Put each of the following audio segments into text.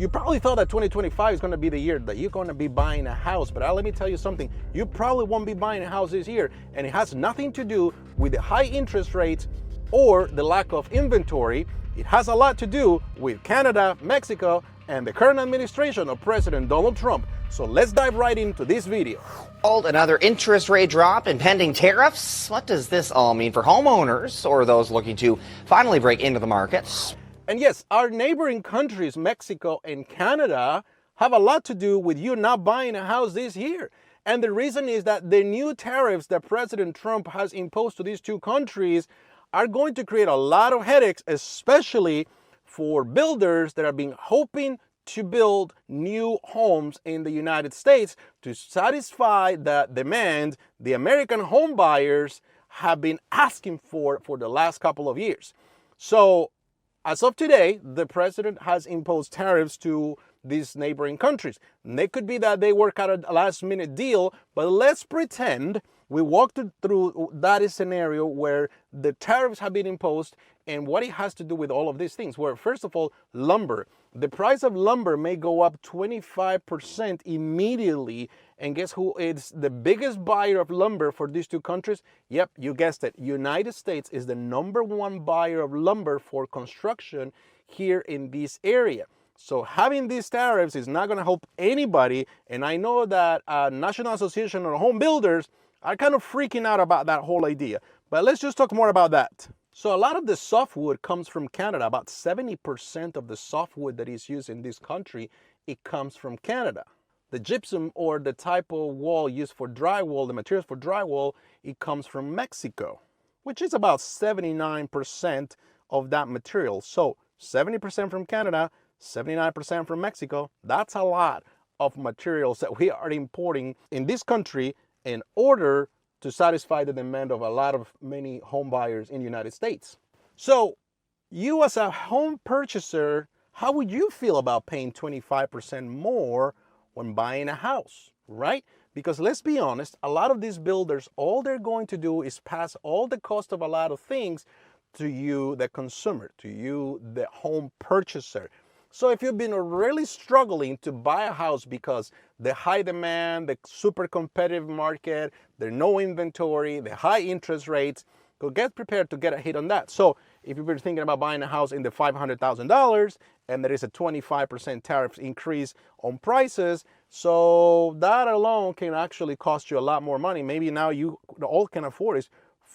You probably thought that 2025 is going to be the year that you're going to be buying a house, but let me tell you something. You probably won't be buying a house this year, and it has nothing to do with the high interest rates or the lack of inventory. It has a lot to do with Canada, Mexico, and the current administration of President Donald Trump. So let's dive right into this video. Another interest rate drop, impending tariffs. What does this all mean for homeowners or those looking to finally break into the market? And yes, our neighboring countries, Mexico and Canada, have a lot to do with you not buying a house this year. And the reason is that the new tariffs that President Trump has imposed to these two countries are going to create a lot of headaches, especially for builders that have been hoping to build new homes in the United States to satisfy the demand the American home buyers have been asking for the last couple of years. So as of today, the president has imposed tariffs to these neighboring countries. And it could be that they work out a last minute deal, but let's pretend we walked through that scenario where the tariffs have been imposed and what it has to do with all of these things. Where first of all, lumber. The price of lumber may go up 25% immediately. And guess who is the biggest buyer of lumber for these two countries? Yep, you guessed it. United States is the #1 buyer of lumber for construction here in this area. So having these tariffs is not going to help anybody. And I know that National Association of Home Builders are kind of freaking out about that whole idea. But let's just talk more about that. So a lot of the softwood comes from Canada. About 70% of the softwood that is used in this country, it comes from Canada. The gypsum or the type of wall used for drywall, the materials for drywall, it comes from Mexico, which is about 79% of that material. So 70% from Canada, 79% from Mexico. That's a lot of materials that we are importing in this country in order to satisfy the demand of many home buyers in the United States. So you as a home purchaser, how would you feel about paying 25% more when buying a house, right? Because let's be honest, a lot of these builders, all they're going to do is pass all the cost of a lot of things to you, the consumer, to you, the home purchaser. So if you've been really struggling to buy a house because the high demand, the super competitive market, there's no inventory, the high interest rates, go get prepared to get a hit on that. So if you've been thinking about buying a house in the $500,000 and there is a 25% tariff increase on prices, so that alone can actually cost you a lot more money. Maybe now you all can afford is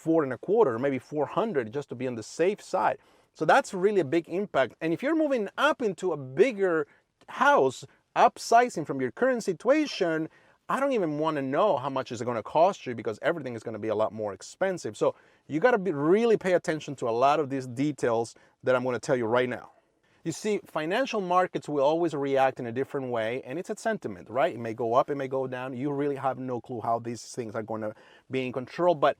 $425,000, maybe $400,000 just to be on the safe side. So that's really a big impact. And if you're moving up into a bigger house, upsizing from your current situation, I don't even want to know how much is it going to cost you because everything is going to be a lot more expensive. So you got to really pay attention to a lot of these details that I'm going to tell you right now. You see, financial markets will always react in a different way, and it's a sentiment, right? It may go up, it may go down. You really have no clue how these things are going to be in control. But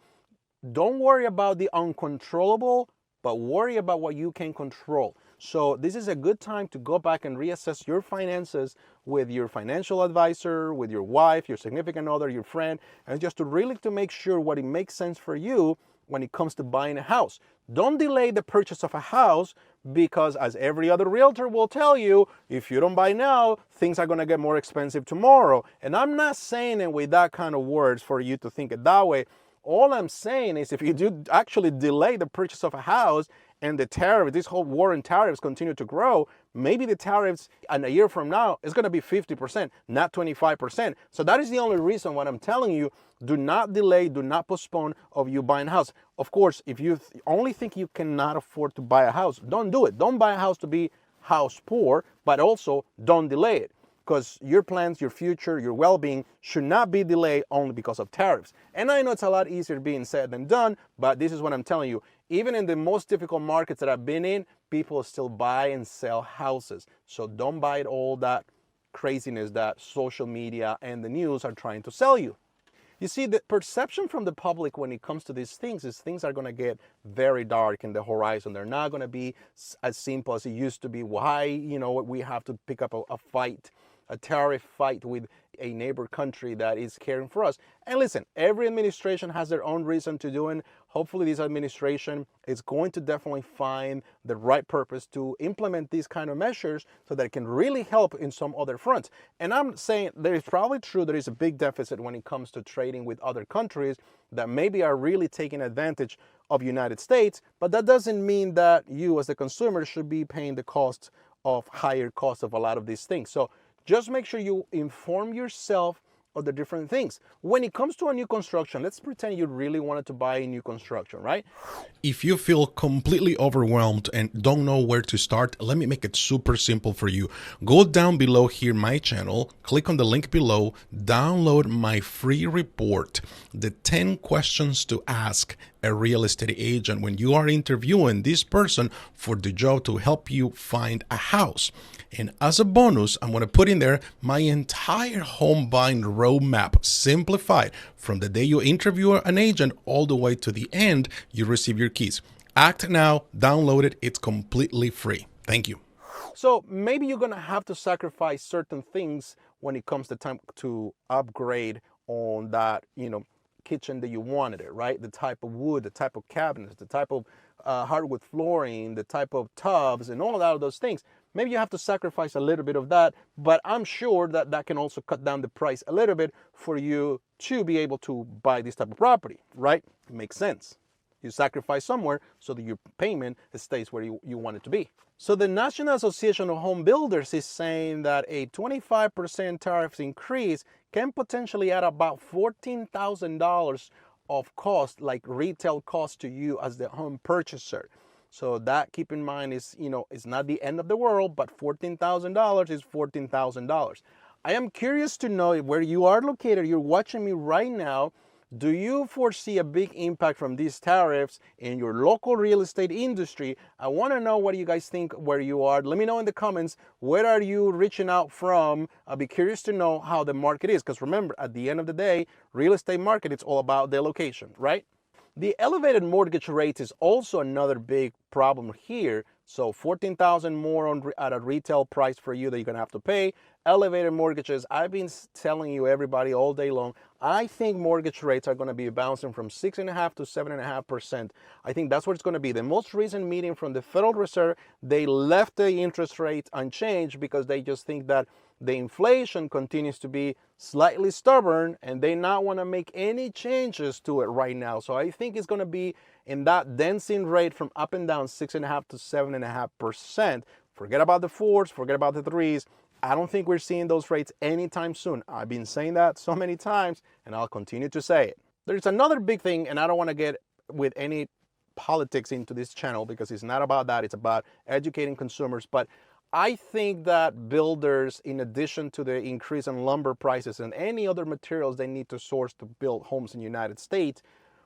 don't worry about the uncontrollable, but worry about what you can control. So this is a good time to go back and reassess your finances with your financial advisor, with your wife, your significant other, your friend, and just to really to make sure what it makes sense for you when it comes to buying a house. Don't delay the purchase of a house because, as every other realtor will tell you, if you don't buy now, things are going to get more expensive tomorrow. And I'm not saying it with that kind of words for you to think it that way. All I'm saying is if you do actually delay the purchase of a house and the tariff, this whole war in tariffs continue to grow, maybe the tariffs in a year from now is going to be 50%, not 25%. So that is the only reason what I'm telling you, do not delay, do not postpone of you buying a house. Of course, if you only think you cannot afford to buy a house, don't do it. Don't buy a house to be house poor, but also don't delay it. Because your plans, your future, your well-being should not be delayed only because of tariffs. And I know it's a lot easier being said than done, but this is what I'm telling you. Even in the most difficult markets that I've been in, people still buy and sell houses. So don't buy all that craziness that social media and the news are trying to sell you. You see, the perception from the public when it comes to these things is things are going to get very dark in the horizon. They're not going to be as simple as it used to be. Why, we have to pick up a fight a tariff fight with a neighbor country that is caring for us. And listen, every administration has their own reason to do it. Hopefully this administration is going to definitely find the right purpose to implement these kind of measures so that it can really help in some other fronts. And I'm saying there is probably true there is a big deficit when it comes to trading with other countries that maybe are really taking advantage of United States, but that doesn't mean that you as the consumer should be paying the cost of higher costs of a lot of these things. So just make sure you inform yourself of the different things. When it comes to a new construction, let's pretend you really wanted to buy a new construction, right? If you feel completely overwhelmed and don't know where to start, let me make it super simple for you. Go down below here, my channel, click on the link below, download my free report, the 10 questions to ask a real estate agent when you are interviewing this person for the job to help you find a house. And as a bonus, I'm going to put in there my entire home buying roadmap, simplified from the day you interview an agent all the way to the end you receive your keys. Act now, download it. It's completely free. Thank you. So maybe you're going to have to sacrifice certain things when it comes to time to upgrade on that, kitchen that you wanted it, right? The type of wood, the type of cabinets, the type of hardwood flooring, the type of tubs, and all of those things. Maybe you have to sacrifice a little bit of that, but I'm sure that that can also cut down the price a little bit for you to be able to buy this type of property, right? It makes sense. You sacrifice somewhere so that your payment stays where you want it to be. So the National Association of Home Builders is saying that a 25% tariffs increase can potentially add about $14,000 of cost, like retail cost to you as the home purchaser. So that, keep in mind, is, it's not the end of the world, but $14,000 is $14,000. I am curious to know where you are located. You're watching me right now. Do you foresee a big impact from these tariffs in your local real estate industry? I want to know what you guys think where you are. Let me know in the comments, where are you reaching out from? I'll be curious to know how the market is, because remember, at the end of the day, real estate market, it's all about the location, right? The elevated mortgage rates is also another big problem here. So $14,000 more at a retail price for you that you're gonna have to pay. Elevated mortgages, I've been telling you, everybody, all day long, I think mortgage rates are gonna be bouncing from 6.5% to 7.5%. I think that's what it's gonna be. The most recent meeting from the Federal Reserve, they left the interest rate unchanged because they just think that the inflation continues to be slightly stubborn and they not want to make any changes to it right now. So I think it's going to be in that dancing rate from up and down 6.5% to 7.5%. Forget about the 4s, forget about the 3s. I don't think we're seeing those rates anytime soon. I've been saying that so many times and I'll continue to say it. There's another big thing, and I don't want to get with any politics into this channel because it's not about that. It's about educating consumers. But I think that builders, in addition to the increase in lumber prices and any other materials they need to source to build homes in the United States,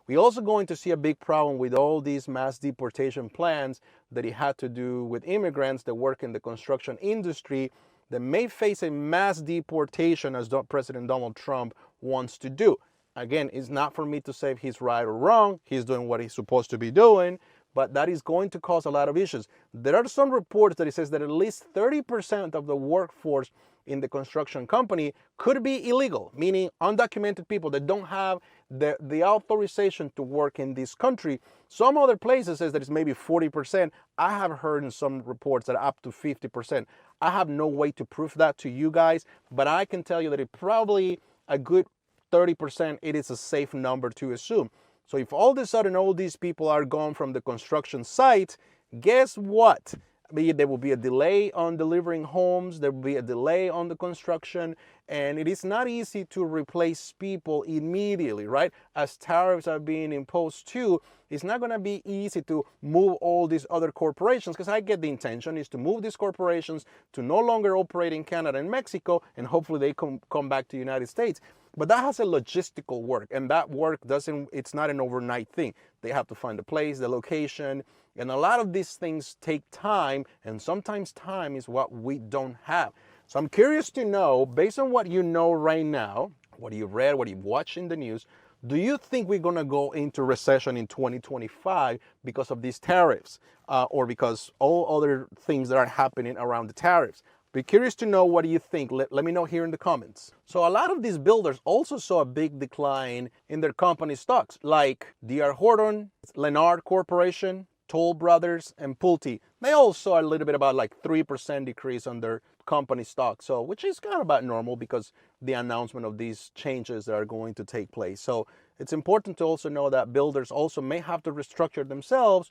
we're also going to see a big problem with all these mass deportation plans that it had to do with immigrants that work in the construction industry that may face a mass deportation as President Donald Trump wants to do. Again, it's not for me to say if he's right or wrong. He's doing what he's supposed to be doing. But that is going to cause a lot of issues. There are some reports that it says that at least 30% of the workforce in the construction company could be illegal, meaning undocumented people that don't have the authorization to work in this country. Some other places says that it's maybe 40%. I have heard in some reports that up to 50%. I have no way to prove that to you guys, but I can tell you that it probably a good 30%, it is a safe number to assume. So if all of a sudden all these people are gone from the construction site, guess what? There will be a delay on delivering homes, there will be a delay on the construction, and it is not easy to replace people immediately, right? As tariffs are being imposed too, it's not going to be easy to move all these other corporations, because I get the intention is to move these corporations to no longer operate in Canada and Mexico, and hopefully they come back to the United States. But that has a logistical work, and that work it's not an overnight thing. They have to find the place, the location, and a lot of these things take time, and sometimes time is what we don't have. So I'm curious to know, based on what you know right now, what you've read, what you've watched in the news, do you think we're going to go into recession in 2025 because of these tariffs or because all other things that are happening around the tariffs? Be curious to know what you think. Let me know here in the comments. So a lot of these builders also saw a big decline in their company stocks, like D.R. Horton, Lennard Corporation, Toll Brothers, and Pulte. They all saw a little bit about like 3% decrease on their company stock, so which is kind of about normal because the announcement of these changes that are going to take place. So it's important to also know that builders also may have to restructure themselves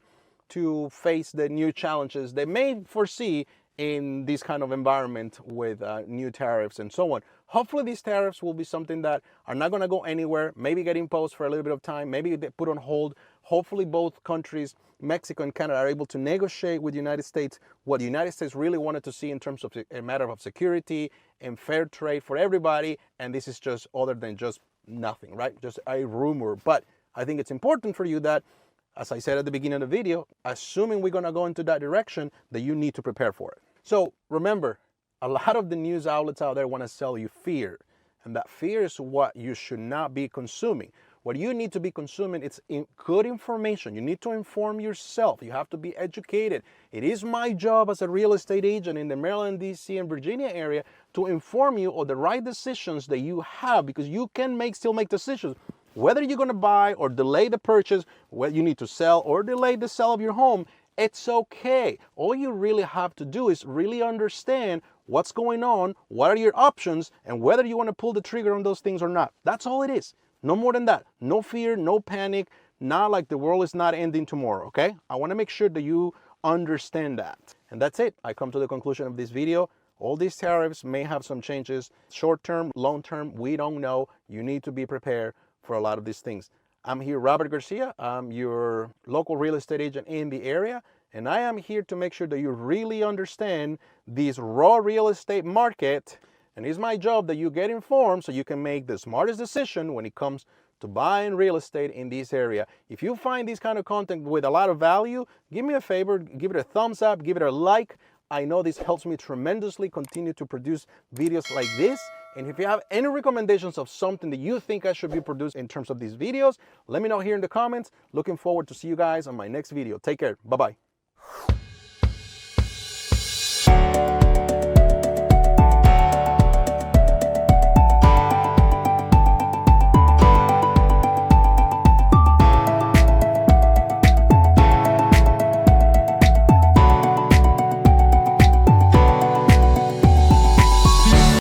to face the new challenges they may foresee in this kind of environment with new tariffs and so on. Hopefully these tariffs will be something that are not going to go anywhere, maybe get imposed for a little bit of time, maybe they put on hold. Hopefully both countries, Mexico and Canada, are able to negotiate with the United States what the United States really wanted to see in terms of a matter of security and fair trade for everybody, and this is just other than just nothing, right? Just a rumor. But I think it's important for you that, as I said at the beginning of the video, assuming we're going to go into that direction, that you need to prepare for it. So remember, a lot of the news outlets out there want to sell you fear, and that fear is what you should not be consuming. What you need to be consuming is good information. You need to inform yourself. You have to be educated. It is my job as a real estate agent in the Maryland, D.C., and Virginia area to inform you of the right decisions that you have, because you can still make decisions. Whether you're going to buy or delay the purchase, whether you need to sell or delay the sale of your home, it's okay. All you really have to do is really understand what's going on, what are your options, and whether you want to pull the trigger on those things or not. That's all it is. No more than that. No fear, no panic, not like the world is not ending tomorrow, okay? I want to make sure that you understand that. And that's it. I come to the conclusion of this video. All these tariffs may have some changes, short term, long term, we don't know. You need to be prepared for a lot of these things. I'm here, Robert Garcia. I'm your local real estate agent in the area, and I am here to make sure that you really understand this raw real estate market. And it's my job that you get informed so you can make the smartest decision when it comes to buying real estate in this area. If you find this kind of content with a lot of value, give me a favor, give it a thumbs up, give it a like. I know this helps me tremendously continue to produce videos like this. And if you have any recommendations of something that you think I should be producing in terms of these videos, let me know here in the comments. Looking forward to see you guys on my next video. Take care. Bye-bye.